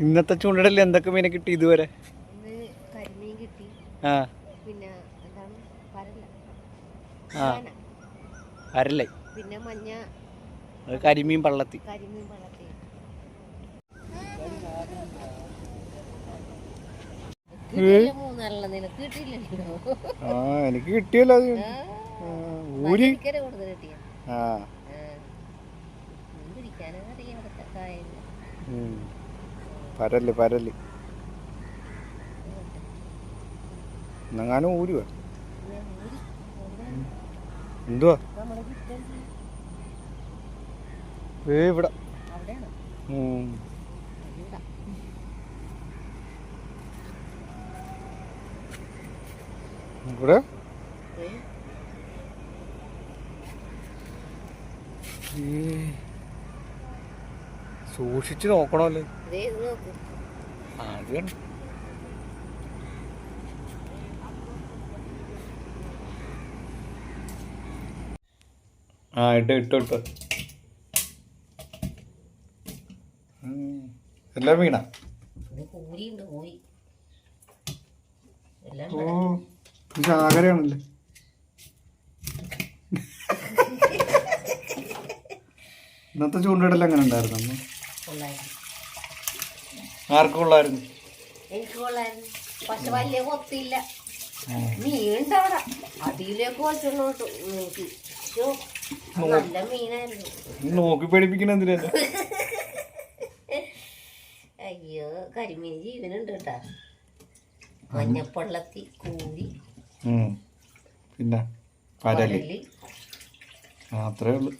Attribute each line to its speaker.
Speaker 1: ഇന്നത്തെ ചൂണ്ടലിൽ എന്തൊക്കെ മീനെ കിട്ടി ഇതുവരെ?
Speaker 2: കരിമീൻ കിട്ടി, പിന്നെ എന്താണ്
Speaker 1: പരല, പിന്നെ മഞ്ഞ കരിമീൻ പള്ളത്തി. എനിക്ക് കിട്ടിയല്ലോ അത്. ഊരി പരല് പരല് എന്നെങ്ങാനും ഊരുവാ. എന്തുവാ ഇവിടെ? ഇവിടെ സൂക്ഷിച്ച് നോക്കണമല്ലോ. അത് ഇട്ടോ എല്ലാം വീണ. ചാകരയാണല്ലേ. ഇന്നത്തെ ചൂണ്ടിടൽ എങ്ങനെ ഉണ്ടായിരുന്നു? ആർക്കും കൊള്ളായിരുന്നു.
Speaker 2: എനിക്ക് കൊള്ളായിരുന്നു, പക്ഷെ വലിയ കൊത്തില്ല. മീനുണ്ടവിടെ, അതിലേക്ക് വെച്ചോട്ട് നല്ല മീനായിരുന്നു.
Speaker 1: നോക്കി പേടിപ്പിക്കണ എന്തിനാ?
Speaker 2: അയ്യോ, കരിമീൻ ജീവനുണ്ട് കേട്ടാ. മഞ്ഞപ്പള്ളത്തി, കൂരി,
Speaker 1: പിന്നെ പരല്, അത്രേ ഉള്ളു.